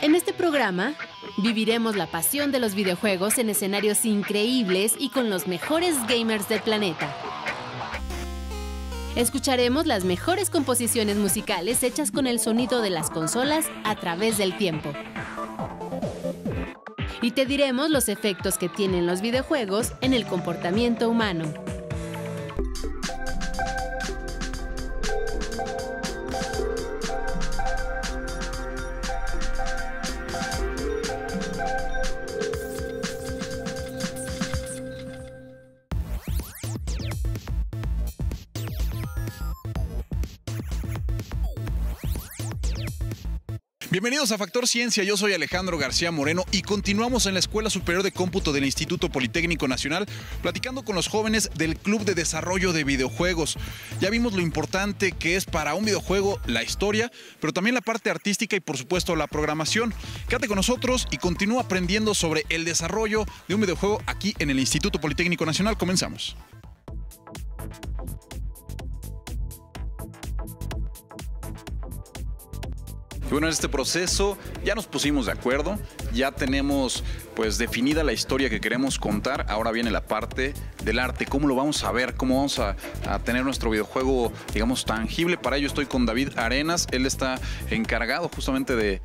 En este programa, viviremos la pasión de los videojuegos en escenarios increíbles y con los mejores gamers del planeta. Escucharemos las mejores composiciones musicales hechas con el sonido de las consolas a través del tiempo. Y te diremos los efectos que tienen los videojuegos en el comportamiento humano. Bienvenidos a Factor Ciencia, yo soy Alejandro García Moreno y continuamos en la Escuela Superior de Cómputo del Instituto Politécnico Nacional platicando con los jóvenes del Club de Desarrollo de Videojuegos. Ya vimos lo importante que es para un videojuego la historia, pero también la parte artística y por supuesto la programación. Quédate con nosotros y continúa aprendiendo sobre el desarrollo de un videojuego aquí en el Instituto Politécnico Nacional. Comenzamos. Y bueno, en este proceso ya nos pusimos de acuerdo, ya tenemos pues definida la historia que queremos contar. Ahora viene la parte del arte, cómo lo vamos a ver, cómo vamos a tener nuestro videojuego, digamos, tangible. Para ello estoy con David Arenas, él está encargado justamente de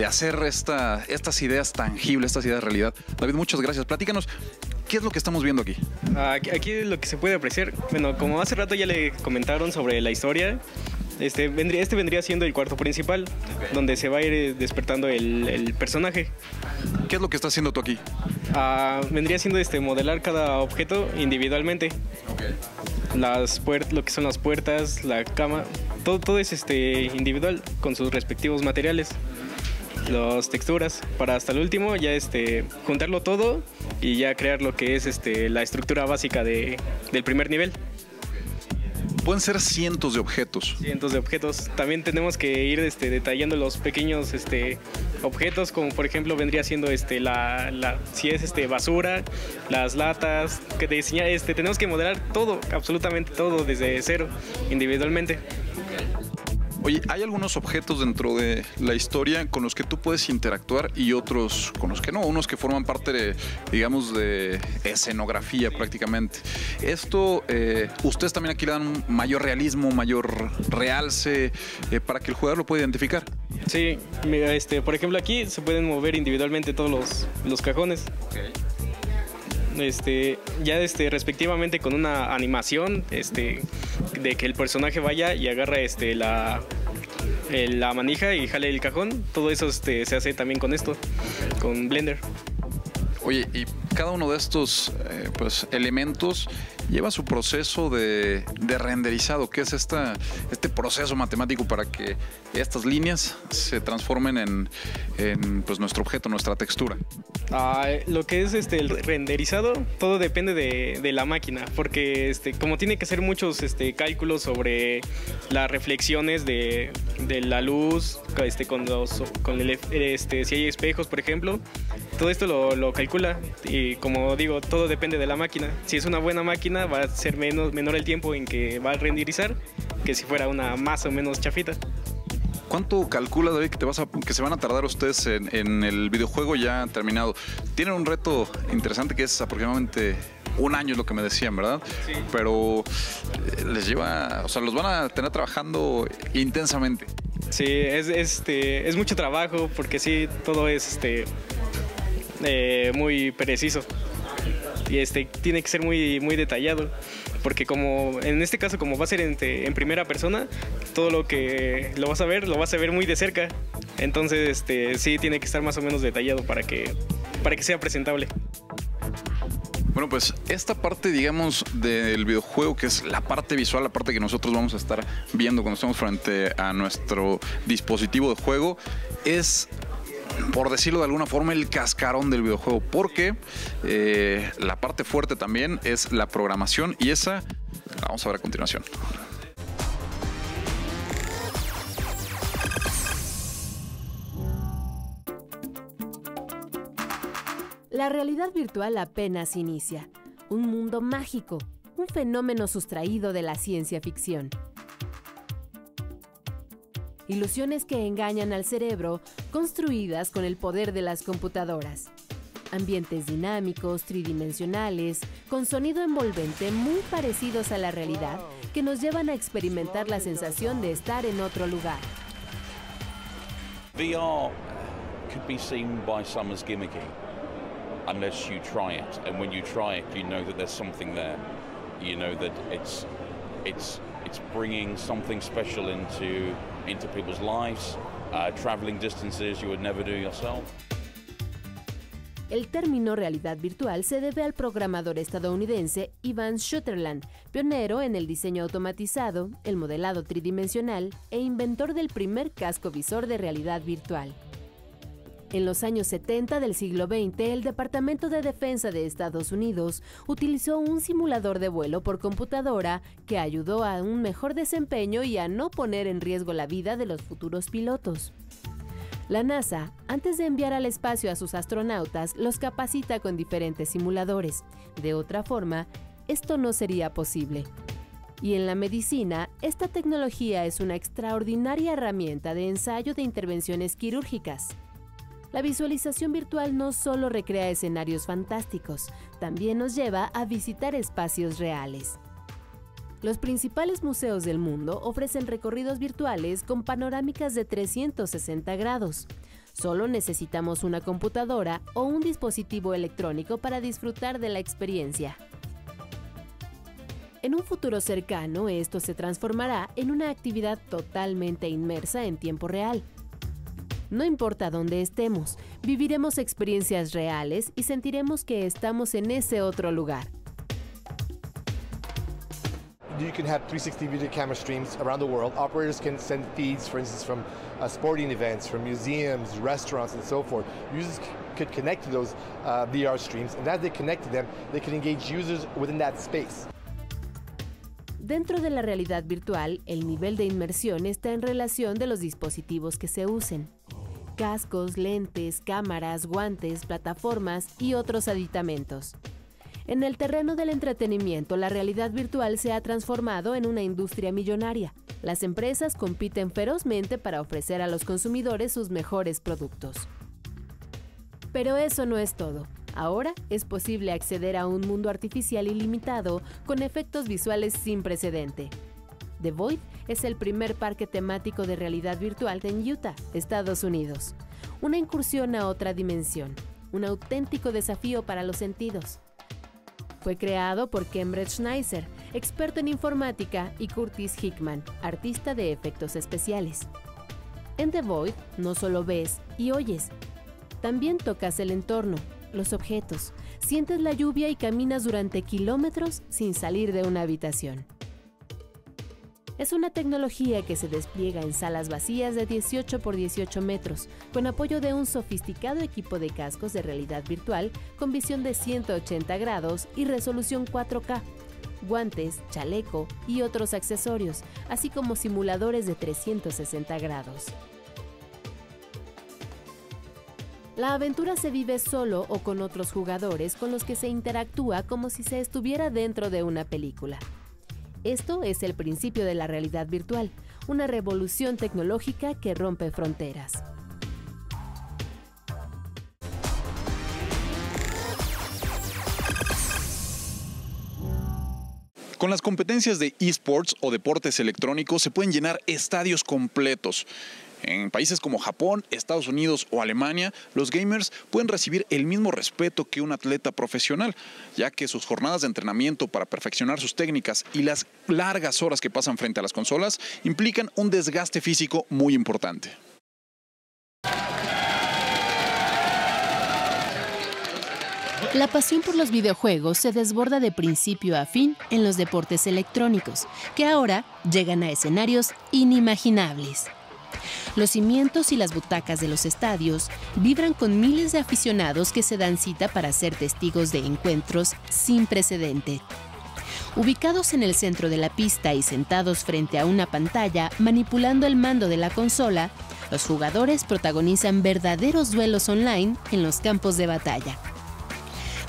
hacer estas ideas tangibles, estas ideas realidad. David, muchas gracias. Platícanos, ¿qué es lo que estamos viendo aquí? Aquí lo que se puede apreciar, bueno, como hace rato ya le comentaron sobre la historia, este vendría siendo el cuarto principal, donde se va a ir despertando el personaje. ¿Qué es lo que estás haciendo tú aquí? Vendría siendo modelar cada objeto individualmente. Okay. Lo que son las puertas, la cama, todo es individual con sus respectivos materiales, las texturas, para hasta el último ya juntarlo todo y ya crear lo que es la estructura básica del primer nivel. Pueden ser cientos de objetos. Cientos de objetos. También tenemos que ir detallando los pequeños objetos, como por ejemplo vendría siendo si es basura, las latas, que tenemos que modelar todo, absolutamente todo desde cero, individualmente. Oye, hay algunos objetos dentro de la historia con los que tú puedes interactuar y otros con los que no, unos que forman parte digamos, de escenografía prácticamente. Esto, ustedes también aquí le dan un mayor realismo, mayor realce para que el jugador lo pueda identificar. Sí, mira, por ejemplo aquí se pueden mover individualmente todos los cajones. Okay. Ya respectivamente con una animación de que el personaje vaya y agarra la manija y jale el cajón. Todo eso se hace también con con Blender. Oye, y cada uno de estos elementos lleva su proceso de renderizado, que es este proceso matemático para que estas líneas se transformen en nuestro objeto, nuestra textura. Lo que es el renderizado, todo depende de la máquina, porque como tiene que hacer muchos cálculos sobre las reflexiones de la luz, si hay espejos, por ejemplo, todo esto lo calcula y, como digo, todo depende de la máquina. Si es una buena máquina va a ser menor el tiempo en que va a renderizar que si fuera una más o menos chafita. ¿Cuánto calcula, David, que se van a tardar ustedes en el videojuego ya terminado? Tienen un reto interesante que es aproximadamente un año, es lo que me decían, ¿verdad? Sí. Pero les lleva, o sea, los van a tener trabajando intensamente. Sí, es mucho trabajo porque sí, todo es muy preciso y tiene que ser muy, muy detallado, porque como en este caso, como va a ser en primera persona, todo lo que lo vas a ver muy de cerca. Entonces sí tiene que estar más o menos detallado para que sea presentable. Bueno, pues esta parte, digamos, del videojuego, que es la parte visual, la parte que nosotros vamos a estar viendo cuando estamos frente a nuestro dispositivo de juego, es, por decirlo de alguna forma, el cascarón del videojuego, porque la parte fuerte también es la programación, y esa la vamos a ver a continuación. La realidad virtual apenas inicia. Un mundo mágico, un fenómeno sustraído de la ciencia ficción. Ilusiones que engañan al cerebro, construidas con el poder de las computadoras. Ambientes dinámicos, tridimensionales, con sonido envolvente muy parecidos a la realidad, que nos llevan a experimentar la sensación de estar en otro lugar. VR could be seen by some as gimmicky, unless you try it. And when you try it, you know that there's something there. You know that it's bringing something special into people's lives, traveling distances you would never do yourself. El término realidad virtual se debe al programador estadounidense Ivan Sutherland, pionero en el diseño automatizado, el modelado tridimensional e inventor del primer casco visor de realidad virtual. En los años 70 del siglo XX, el Departamento de Defensa de Estados Unidos utilizó un simulador de vuelo por computadora que ayudó a un mejor desempeño y a no poner en riesgo la vida de los futuros pilotos. La NASA, antes de enviar al espacio a sus astronautas, los capacita con diferentes simuladores. De otra forma, esto no sería posible. Y en la medicina, esta tecnología es una extraordinaria herramienta de ensayo de intervenciones quirúrgicas. La visualización virtual no solo recrea escenarios fantásticos, también nos lleva a visitar espacios reales. Los principales museos del mundo ofrecen recorridos virtuales con panorámicas de 360 grados. Solo necesitamos una computadora o un dispositivo electrónico para disfrutar de la experiencia. En un futuro cercano, esto se transformará en una actividad totalmente inmersa en tiempo real. No importa dónde estemos, viviremos experiencias reales y sentiremos que estamos en ese otro lugar. You can have 360 video camera streams around the world. Operators can send feeds, for instance, from sporting events, from museums, restaurants, and so forth. Users could connect to those VR streams, and as they connect to them, they can engage users within that space. Dentro de la realidad virtual, el nivel de inmersión está en relación de los dispositivos que se usen. Cascos, lentes, cámaras, guantes, plataformas y otros aditamentos. En el terreno del entretenimiento, la realidad virtual se ha transformado en una industria millonaria. Las empresas compiten ferozmente para ofrecer a los consumidores sus mejores productos. Pero eso no es todo. Ahora es posible acceder a un mundo artificial ilimitado con efectos visuales sin precedente. The Void es el primer parque temático de realidad virtual en Utah, Estados Unidos. Una incursión a otra dimensión, un auténtico desafío para los sentidos. Fue creado por Cambridge Neisser, experto en informática, y Curtis Hickman, artista de efectos especiales. En The Void no solo ves y oyes, también tocas el entorno, los objetos, sientes la lluvia y caminas durante kilómetros sin salir de una habitación. Es una tecnología que se despliega en salas vacías de 18 por 18 metros, con apoyo de un sofisticado equipo de cascos de realidad virtual con visión de 180 grados y resolución 4K, guantes, chaleco y otros accesorios, así como simuladores de 360 grados. La aventura se vive solo o con otros jugadores con los que se interactúa como si se estuviera dentro de una película. Esto es el principio de la realidad virtual, una revolución tecnológica que rompe fronteras. Con las competencias de eSports o deportes electrónicos se pueden llenar estadios completos. En países como Japón, Estados Unidos o Alemania, los gamers pueden recibir el mismo respeto que un atleta profesional, ya que sus jornadas de entrenamiento para perfeccionar sus técnicas y las largas horas que pasan frente a las consolas implican un desgaste físico muy importante. La pasión por los videojuegos se desborda de principio a fin en los deportes electrónicos, que ahora llegan a escenarios inimaginables. Los cimientos y las butacas de los estadios vibran con miles de aficionados que se dan cita para ser testigos de encuentros sin precedente. Ubicados en el centro de la pista y sentados frente a una pantalla manipulando el mando de la consola, los jugadores protagonizan verdaderos duelos online en los campos de batalla.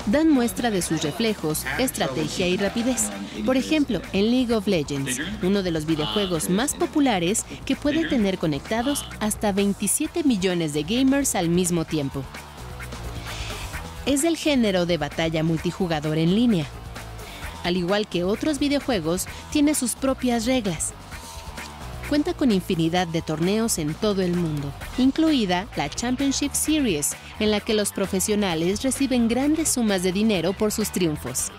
dan muestra de sus reflejos, estrategia y rapidez. Por ejemplo, en League of Legends, uno de los videojuegos más populares que puede tener conectados hasta 27 millones de gamers al mismo tiempo. Es del género de batalla multijugador en línea. Al igual que otros videojuegos, tiene sus propias reglas. Cuenta con infinidad de torneos en todo el mundo, incluida la Championship Series, en la que los profesionales reciben grandes sumas de dinero por sus triunfos.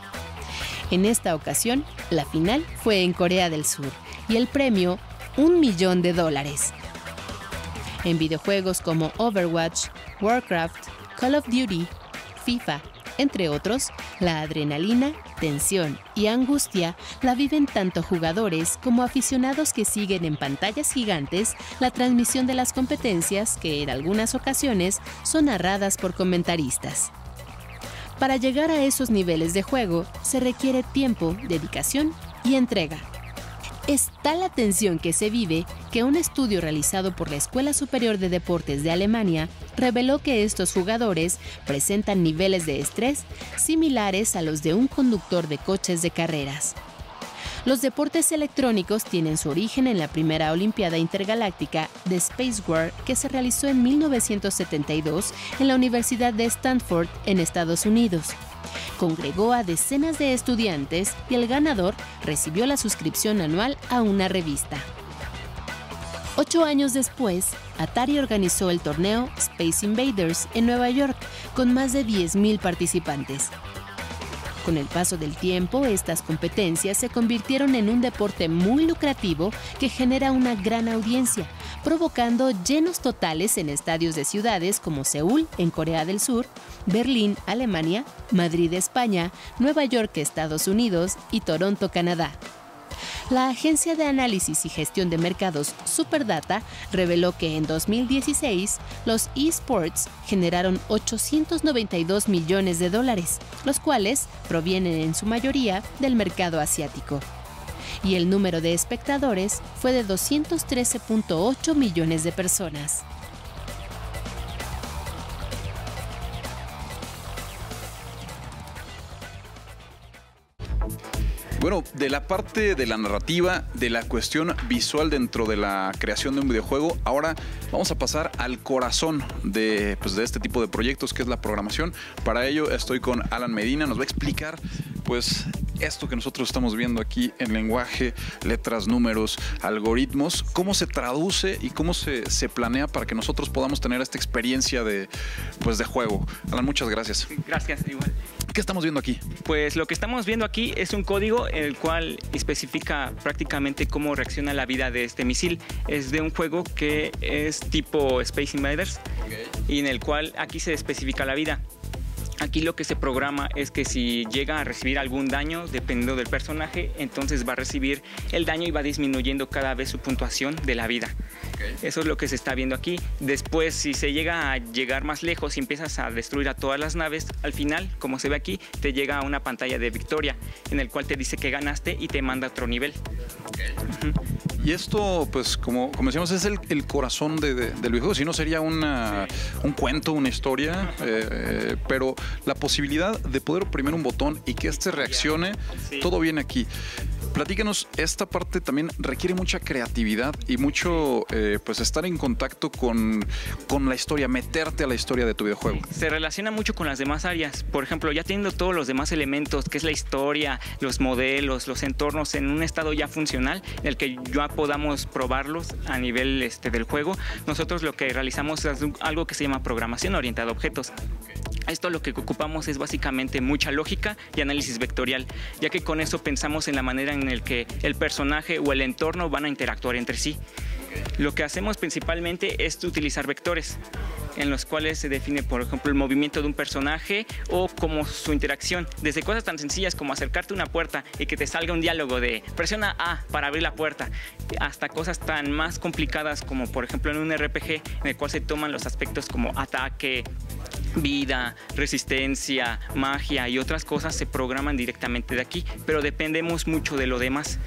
En esta ocasión, la final fue en Corea del Sur y el premio, $1 millón. En videojuegos como Overwatch, Warcraft, Call of Duty, FIFA, entre otros, la adrenalina, tensión y angustia la viven tanto jugadores como aficionados que siguen en pantallas gigantes la transmisión de las competencias que en algunas ocasiones son narradas por comentaristas. Para llegar a esos niveles de juego se requiere tiempo, dedicación y entrega. Es tal la tensión que se vive que un estudio realizado por la Escuela Superior de Deportes de Alemania reveló que estos jugadores presentan niveles de estrés similares a los de un conductor de coches de carreras. Los deportes electrónicos tienen su origen en la primera Olimpiada Intergaláctica de Space War que se realizó en 1972 en la Universidad de Stanford, en Estados Unidos. Congregó a decenas de estudiantes y el ganador recibió la suscripción anual a una revista. 8 años después, Atari organizó el torneo Space Invaders en Nueva York con más de 10,000 participantes. Con el paso del tiempo, estas competencias se convirtieron en un deporte muy lucrativo que genera una gran audiencia, provocando llenos totales en estadios de ciudades como Seúl, en Corea del Sur, Berlín, Alemania, Madrid, España, Nueva York, Estados Unidos y Toronto, Canadá. La agencia de análisis y gestión de mercados Superdata reveló que en 2016 los eSports generaron $892 millones, los cuales provienen en su mayoría del mercado asiático. Y el número de espectadores fue de 213.8 millones de personas. Bueno, de la parte de la narrativa, de la cuestión visual dentro de la creación de un videojuego, ahora vamos a pasar al corazón de este tipo de proyectos, que es la programación. Para ello estoy con Alan Medina, nos va a explicar pues esto que nosotros estamos viendo aquí en lenguaje, letras, números, algoritmos, cómo se traduce y cómo se planea para que nosotros podamos tener esta experiencia de juego. Alan, muchas gracias. Gracias, igual. ¿Qué estamos viendo aquí? Pues lo que estamos viendo aquí es un código el cual especifica prácticamente cómo reacciona la vida de este misil. Es de un juego que es tipo Space Invaders, y en el cual aquí se especifica la vida. Aquí lo que se programa es que si llega a recibir algún daño, dependiendo del personaje, entonces va a recibir el daño y va disminuyendo cada vez su puntuación de la vida. Eso es lo que se está viendo aquí. Después, si se llega a llegar más lejos y empiezas a destruir a todas las naves, al final, como se ve aquí, te llega a una pantalla de victoria, en el cual te dice que ganaste y te manda a otro nivel. Y esto, pues, como decíamos, es el corazón del videojuego. Si no, sería un cuento, una historia, pero la posibilidad de poder oprimir un botón y que este reaccione, todo viene aquí. Platícanos, esta parte también requiere mucha creatividad y mucho estar en contacto con la historia, meterte a la historia de tu videojuego. Se relaciona mucho con las demás áreas. Por ejemplo, ya teniendo todos los demás elementos, que es la historia, los modelos, los entornos en un estado ya funcional, en el que ya podamos probarlos a nivel del juego, nosotros lo que realizamos es algo que se llama programación orientada a objetos. Esto lo que ocupamos es básicamente mucha lógica y análisis vectorial, ya que con eso pensamos en la manera en la que el personaje o el entorno van a interactuar entre sí. Lo que hacemos principalmente es utilizar vectores, en los cuales se define, por ejemplo, el movimiento de un personaje o como su interacción, desde cosas tan sencillas como acercarte a una puerta y que te salga un diálogo de presiona A para abrir la puerta, hasta cosas tan más complicadas como, por ejemplo, en un RPG en el cual se toman los aspectos como ataque, vida, resistencia, magia y otras cosas se programan directamente de aquí, pero dependemos mucho de lo demás.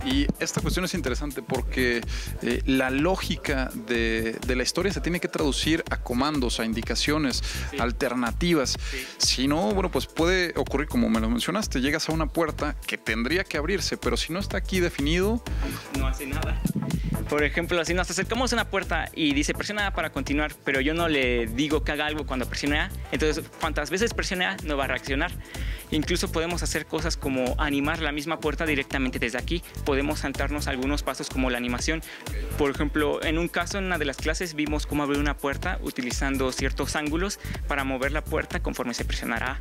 Y esta cuestión es interesante porque la lógica de la historia se tiene que traducir a comandos, a indicaciones, alternativas. Si no, bueno, pues puede ocurrir como me lo mencionaste, llegas a una puerta que tendría que abrirse, pero si no está aquí definido... No hace nada. Por ejemplo, si nos acercamos a una puerta y dice presiona A para continuar, pero yo no le digo que haga algo cuando presione A, entonces cuantas veces presione A no va a reaccionar. Incluso podemos hacer cosas como animar la misma puerta directamente desde aquí. Podemos saltarnos algunos pasos como la animación. Por ejemplo, en un caso, en una de las clases, vimos cómo abrir una puerta utilizando ciertos ángulos para mover la puerta conforme se presionara A.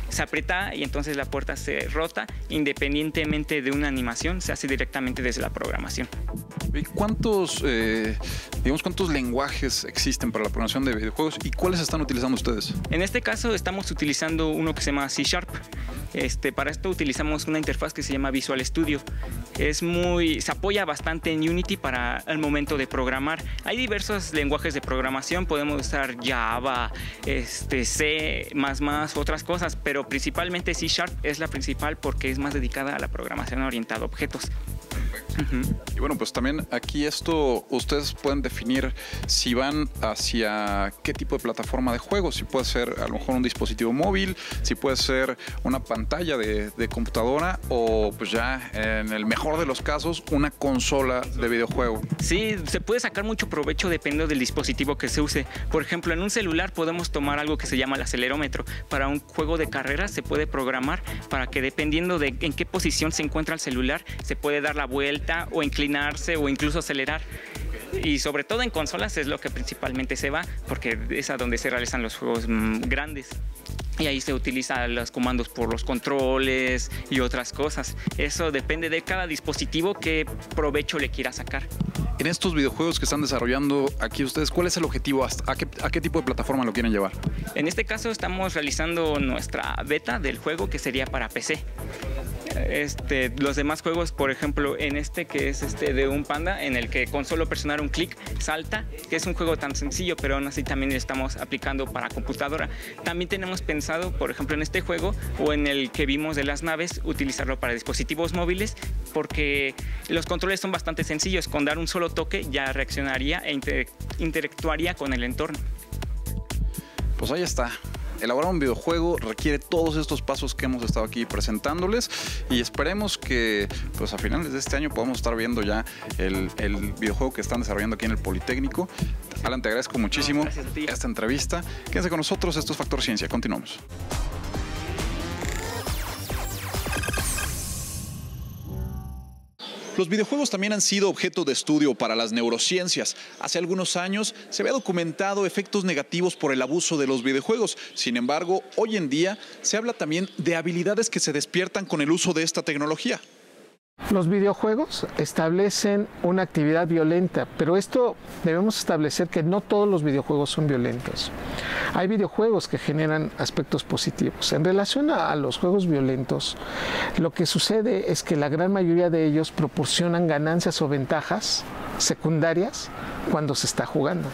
Se aprieta y entonces la puerta se rota independientemente de una animación, se hace directamente desde la programación. ¿Cuántos lenguajes existen para la programación de videojuegos y cuáles están utilizando ustedes? En este caso estamos utilizando uno que se llama C#. Para esto utilizamos una interfaz que se llama Visual Studio. Se apoya bastante en Unity para el momento de programar. Hay diversos lenguajes de programación, podemos usar Java, C++, otras cosas, pero principalmente C# es la principal porque es más dedicada a la programación orientada a objetos. Y bueno, pues también aquí ustedes pueden definir si van hacia qué tipo de plataforma de juego, si puede ser a lo mejor un dispositivo móvil, si puede ser una pantalla de computadora o pues ya en el mejor de los casos una consola de videojuego. Sí, se puede sacar mucho provecho dependiendo del dispositivo que se use. Por ejemplo, en un celular podemos tomar algo que se llama el acelerómetro. Para un juego de carreras se puede programar para que dependiendo de en qué posición se encuentra el celular, se puede dar la vuelta o inclinarse o incluso acelerar. Y sobre todo en consolas es lo que principalmente se va, porque es a donde se realizan los juegos grandes. Y ahí se utilizan los comandos por los controles y otras cosas. Eso depende de cada dispositivo qué provecho le quiera sacar. En estos videojuegos que están desarrollando aquí ustedes, ¿cuál es el objetivo? ¿A qué tipo de plataforma lo quieren llevar? En este caso estamos realizando nuestra beta del juego que sería para PC. Los demás juegos, por ejemplo, en que es de un panda, en el que con solo presionar un clic salta, que es un juego tan sencillo, pero aún así también lo estamos aplicando para computadora. También tenemos pensado, por ejemplo, en este juego o en el que vimos de las naves, utilizarlo para dispositivos móviles, porque los controles son bastante sencillos. Con dar un solo toque ya reaccionaría e interactuaría con el entorno. Pues ahí está. Elaborar un videojuego requiere todos estos pasos que hemos estado aquí presentándoles y esperemos que pues a finales de este año podamos estar viendo ya el videojuego que están desarrollando aquí en el Politécnico. Alan, te agradezco muchísimo esta entrevista. Quédense con nosotros, esto es Factor Ciencia, continuamos. Los videojuegos también han sido objeto de estudio para las neurociencias. Hace algunos años se había documentado efectos negativos por el abuso de los videojuegos. Sin embargo, hoy en día se habla también de habilidades que se despiertan con el uso de esta tecnología. Los videojuegos establecen una actividad violenta, pero esto debemos establecer que no todos los videojuegos son violentos. Hay videojuegos que generan aspectos positivos. En relación a los juegos violentos, lo que sucede es que la gran mayoría de ellos proporcionan ganancias o ventajas secundarias cuando se está jugando.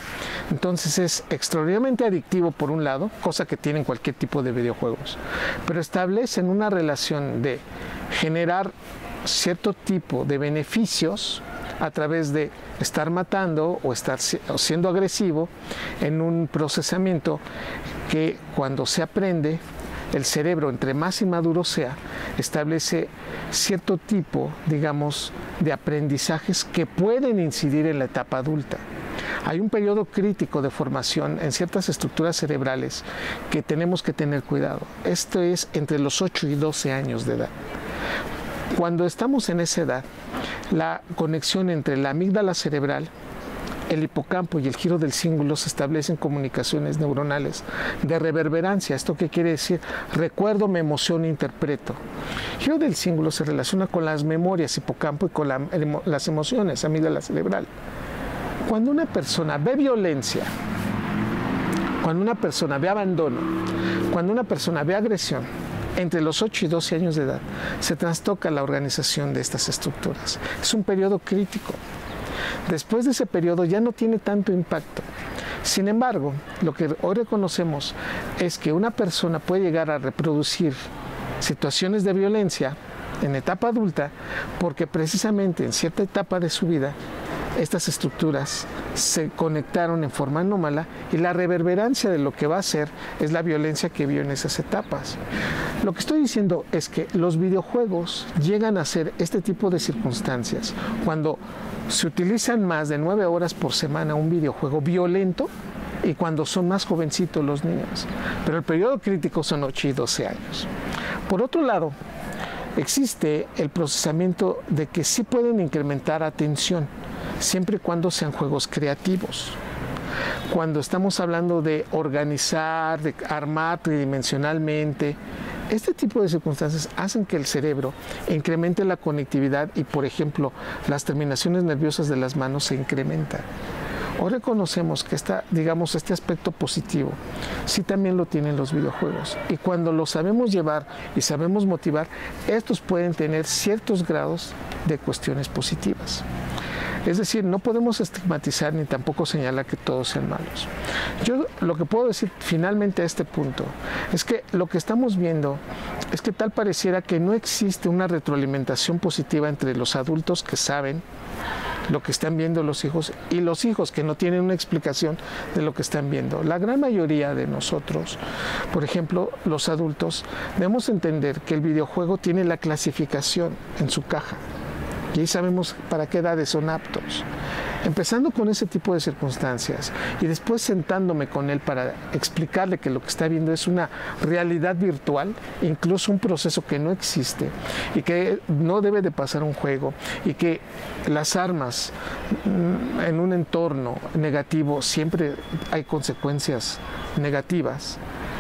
Entonces es extraordinariamente adictivo por un lado, cosa que tienen cualquier tipo de videojuegos, pero establecen una relación de generar cierto tipo de beneficios a través de estar matando o estar siendo agresivo en un procesamiento que cuando se aprende, el cerebro, entre más inmaduro sea, establece cierto tipo, digamos, de aprendizajes que pueden incidir en la etapa adulta. Hay un periodo crítico de formación en ciertas estructuras cerebrales que tenemos que tener cuidado. Esto es entre los 8 y 12 años de edad. Cuando estamos en esa edad, la conexión entre la amígdala cerebral, el hipocampo y el giro del cíngulo se establecen comunicaciones neuronales de reverberancia. ¿Esto qué quiere decir? Recuerdo, me emociono, interpreto. El giro del cíngulo se relaciona con las memorias, hipocampo, y con las emociones, amígdala cerebral. Cuando una persona ve violencia, cuando una persona ve abandono, cuando una persona ve agresión, entre los 8 y 12 años de edad, se trastoca la organización de estas estructuras. Es un periodo crítico. Después de ese periodo ya no tiene tanto impacto. Sin embargo, lo que hoy reconocemos es que una persona puede llegar a reproducir situaciones de violencia en etapa adulta, porque precisamente en cierta etapa de su vida estas estructuras se conectaron en forma anómala y la reverberancia de lo que va a ser es la violencia que vio en esas etapas. Lo que estoy diciendo es que los videojuegos llegan a ser este tipo de circunstancias cuando se utilizan más de 9 horas por semana un videojuego violento y cuando son más jovencitos los niños. Pero el periodo crítico son 8 y 12 años. Por otro lado, existe el procesamiento de que sí pueden incrementar atención, siempre y cuando sean juegos creativos. Cuando estamos hablando de organizar, de armar tridimensionalmente, este tipo de circunstancias hacen que el cerebro incremente la conectividad y, por ejemplo, las terminaciones nerviosas de las manos se incrementan. Hoy reconocemos que este aspecto positivo sí también lo tienen los videojuegos, y cuando lo sabemos llevar y sabemos motivar, estos pueden tener ciertos grados de cuestiones positivas. Es decir, no podemos estigmatizar ni tampoco señalar que todos sean malos. Yo lo que puedo decir finalmente a este punto es que lo que estamos viendo es que tal pareciera que no existe una retroalimentación positiva entre los adultos que saben lo que están viendo los hijos y los hijos que no tienen una explicación de lo que están viendo. La gran mayoría de nosotros, por ejemplo, los adultos, debemos entender que el videojuego tiene la clasificación en su caja. Y ahí sabemos para qué edades son aptos. Empezando con ese tipo de circunstancias y después sentándome con él para explicarle que lo que está viendo es una realidad virtual, incluso un proceso que no existe y que no debe de pasar un juego, y que las armas en un entorno negativo siempre hay consecuencias negativas.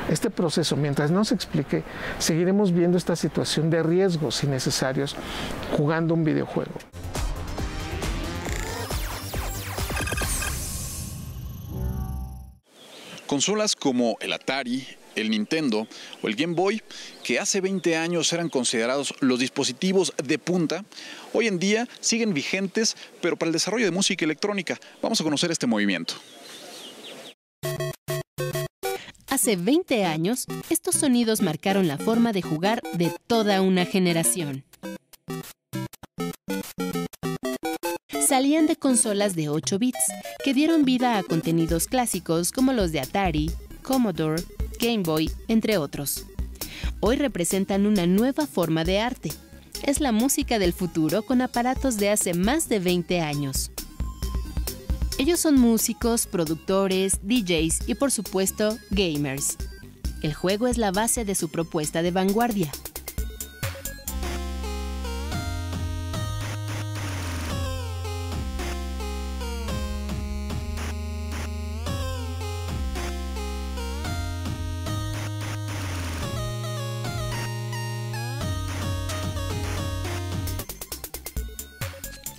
Este proceso, mientras no se explique, seguiremos viendo esta situación de riesgos innecesarios jugando un videojuego. Consolas como el Atari, el Nintendo o el Game Boy, que hace 20 años eran considerados los dispositivos de punta, hoy en día siguen vigentes, pero para el desarrollo de música electrónica. Vamos a conocer este movimiento. Hace 20 años, estos sonidos marcaron la forma de jugar de toda una generación. Salían de consolas de 8 bits, que dieron vida a contenidos clásicos como los de Atari, Commodore, Game Boy, entre otros. Hoy representan una nueva forma de arte. Es la música del futuro con aparatos de hace más de 20 años. Ellos son músicos, productores, DJs y, por supuesto, gamers. El juego es la base de su propuesta de vanguardia.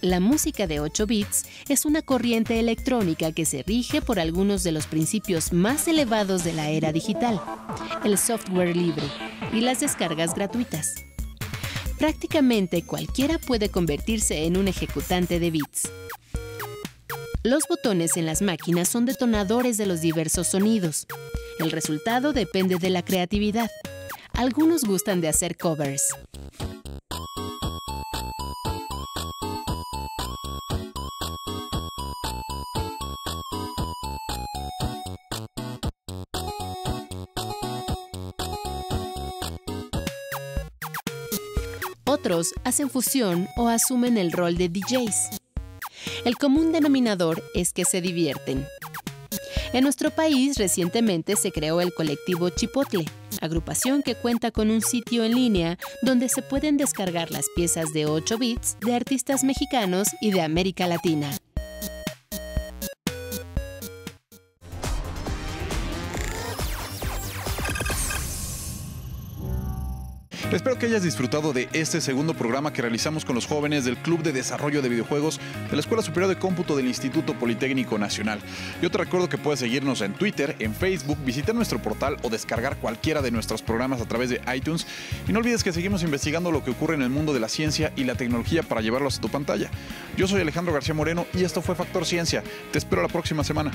La música de 8 bits es una corriente electrónica que se rige por algunos de los principios más elevados de la era digital, el software libre y las descargas gratuitas. Prácticamente cualquiera puede convertirse en un ejecutante de bits. Los botones en las máquinas son detonadores de los diversos sonidos. El resultado depende de la creatividad. Algunos gustan de hacer covers. Otros hacen fusión o asumen el rol de DJs. El común denominador es que se divierten. En nuestro país recientemente se creó el colectivo Chipotle, agrupación que cuenta con un sitio en línea donde se pueden descargar las piezas de 8 bits de artistas mexicanos y de América Latina. Espero que hayas disfrutado de este segundo programa que realizamos con los jóvenes del Club de Desarrollo de Videojuegos de la Escuela Superior de Cómputo del Instituto Politécnico Nacional. Yo te recuerdo que puedes seguirnos en Twitter, en Facebook, visitar nuestro portal o descargar cualquiera de nuestros programas a través de iTunes. Y no olvides que seguimos investigando lo que ocurre en el mundo de la ciencia y la tecnología para llevarlos a tu pantalla. Yo soy Alejandro García Moreno y esto fue Factor Ciencia. Te espero la próxima semana.